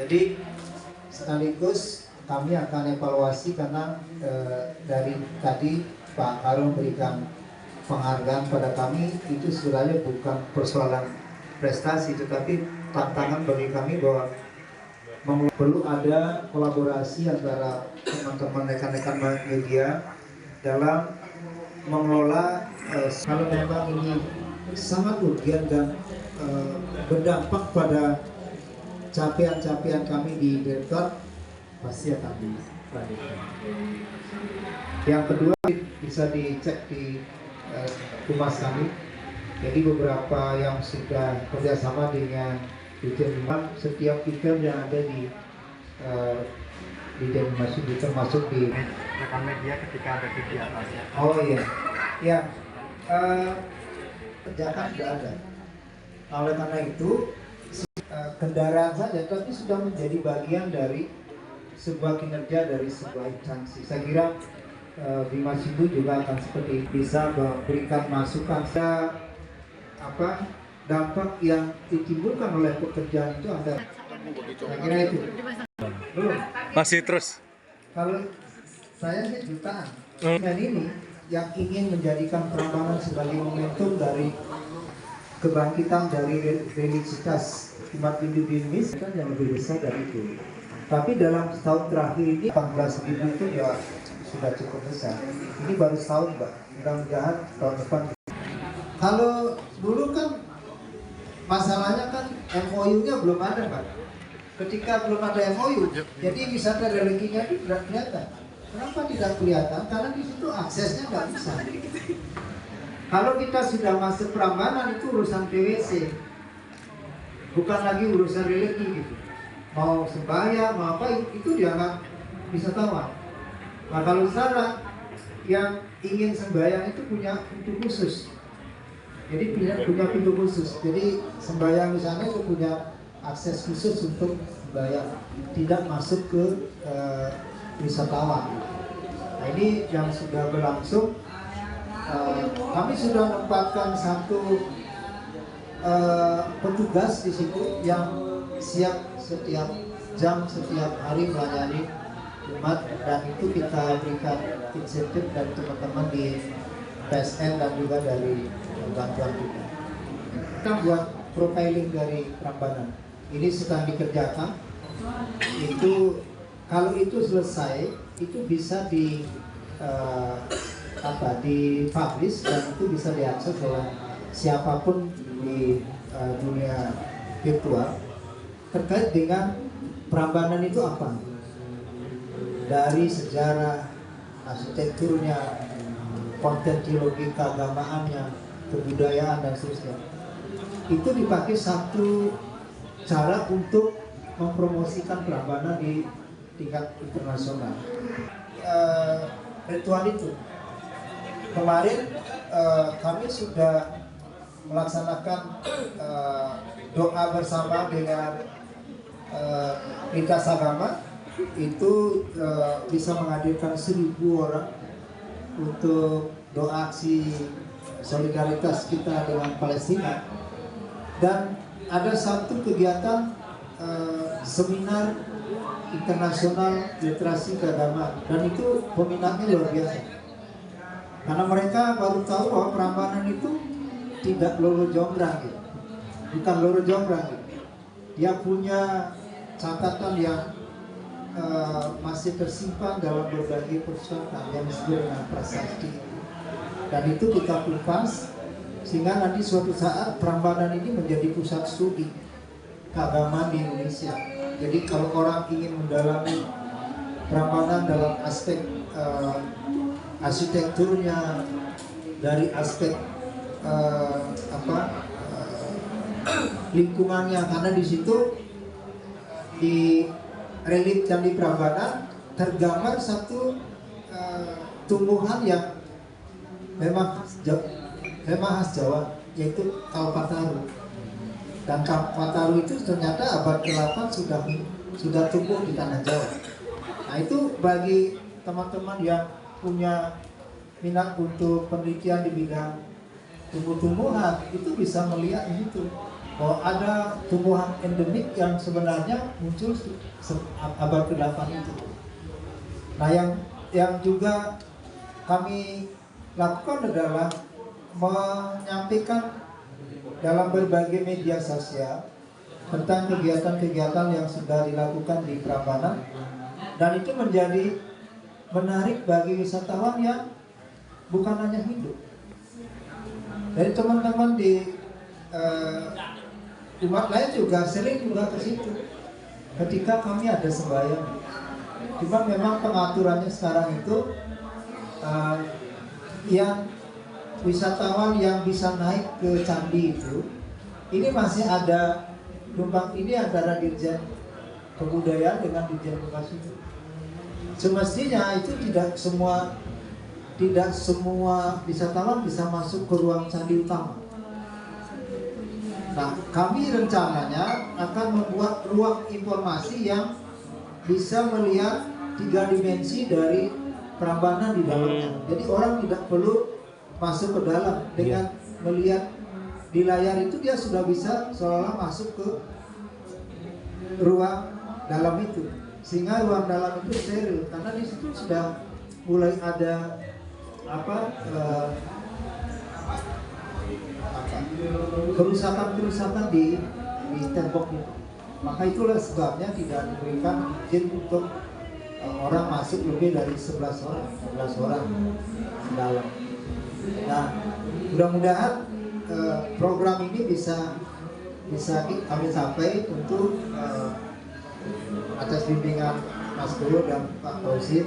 Jadi sekaligus kami akan evaluasi karena dari tadi Pak Harun berikan penghargaan pada kami, itu sebenarnya bukan persoalan prestasi, tetapi tantangan bagi kami bahwa perlu ada kolaborasi antara teman-teman rekan-rekan media dalam mengelola kalau memang ini sangat urgent dan berdampak pada capaian-capaian kami di Direktorat, pasti akan dilanjutkan. Yang kedua, bisa dicek di humas kami. Jadi beberapa yang sudah kerjasama dengan Dirjen Humas, setiap event yang ada di Humas itu termasuk di rekan media ketika ada kegiatan. Oh iya, ya kerjakan sudah ada. Oleh karena itu kendaraan saja tapi sudah menjadi bagian dari sebuah kinerja dari sebuah instansi. Saya kira Bimas itu juga akan seperti bisa memberikan masukan dampak yang ditimbulkan oleh pekerjaan itu ada. Saya kira itu. Belum. Masih terus. Kalau saya sih jutaan. Dan ini yang ingin menjadikan Prambanan sebagai momentum dari kebangkitan dari religiositas umat Hindu di Indonesia kan yang lebih besar dari itu. Tapi dalam setahun terakhir ini 14.000 itu ya sudah cukup besar. Ini baru setahun, Mbak. Mudah-mudahan tahun depan. Kalau dulu kan masalahnya kan MOU-nya belum ada, Mbak. Ketika belum ada MOU, jadi wisata religinya itu tidak kelihatan. Kenapa tidak kelihatan? Karena di situ aksesnya nggak bisa. Kalau kita sudah masuk Prambanan itu urusan PWC, bukan lagi urusan religi gitu. Mau sembahyang, mau apa itu dianggap wisatawan. Nah kalau sekarang yang ingin sembahyang itu punya pintu khusus. Jadi punya pintu khusus. Jadi sembahyang di sana itu punya akses khusus untuk sembahyang, tidak masuk ke wisatawan. Nah ini yang sudah berlangsung. Kami sudah menempatkan satu petugas di situ yang siap setiap jam, setiap hari melayani umat, dan itu kita berikan insentif dari teman-teman di PSN dan juga dari bantuan kita. Kita buat profiling dari Prambanan. Ini sedang dikerjakan. Itu kalau itu selesai, itu bisa dipublish dan itu bisa diakses oleh siapapun di dunia virtual terkait dengan Prambanan itu apa, dari sejarah, arsitekturnya, konten teologi keagamaannya, kebudayaan dan seterusnya. Itu dipakai satu cara untuk mempromosikan Prambanan di tingkat internasional. Ritual itu kemarin kami sudah melaksanakan doa bersama dengan lintas agama, itu bisa menghadirkan 1.000 orang untuk doa aksi solidaritas kita dengan Palestina. Dan ada satu kegiatan seminar internasional literasi keagamaan, dan itu peminatnya luar biasa. Karena mereka baru tahu bahwa Prambanan itu tidak loro jonggrang gitu. Bukan loro jonggrang gitu. Dia punya catatan yang masih tersimpan dalam berbagai persyaratan yang disebut dengan prasasti. Dan itu kita kupas sehingga nanti suatu saat Prambanan ini menjadi pusat studi keagamaan di Indonesia. Jadi kalau orang ingin mendalami Prambanan dalam aspek arsitekturnya, dari aspek lingkungannya, karena di situ di relief Candi Prambanan tergambar satu tumbuhan yang memang khas Jawa, yaitu Kalpataru. Dan Kalpataru itu ternyata abad ke-8 sudah tumbuh di tanah Jawa. Nah itu bagi teman-teman yang punya minat untuk penelitian di bidang tumbuh-tumbuhan, itu bisa melihat di situ. bahwa ada tumbuhan endemik yang sebenarnya muncul abad ke-8 itu. Nah, yang juga kami lakukan adalah menyampaikan dalam berbagai media sosial tentang kegiatan-kegiatan yang sudah dilakukan di Prambanan, dan itu menjadi menarik bagi wisatawan yang bukan hanya hidup. Dari teman-teman di umat lain juga sering juga ke situ ketika kami ada sembahyang. Cuma memang pengaturannya sekarang itu yang wisatawan yang bisa naik ke candi itu, ini masih ada tumpang ini antara Dirjen Kebudayaan dengan Dirjen Infrastruktur. Semestinya itu tidak semua wisatawan bisa masuk ke ruang candi utama. Nah, kami rencananya akan membuat ruang informasi yang bisa melihat 3 dimensi dari Prambanan di dalamnya. Jadi orang tidak perlu masuk ke dalam, dengan melihat di layar itu dia sudah bisa seolah masuk ke ruang dalam itu, sehingga ruang dalam itu steril karena di situ sudah mulai ada kerusakan di tembok itu. Maka itulah sebabnya tidak diberikan izin untuk orang masuk lebih dari 11 orang ke dalam. Nah, mudah-mudahan program ini bisa kami capai untuk atas bimbingan Mas Guru dan Pak Fauzi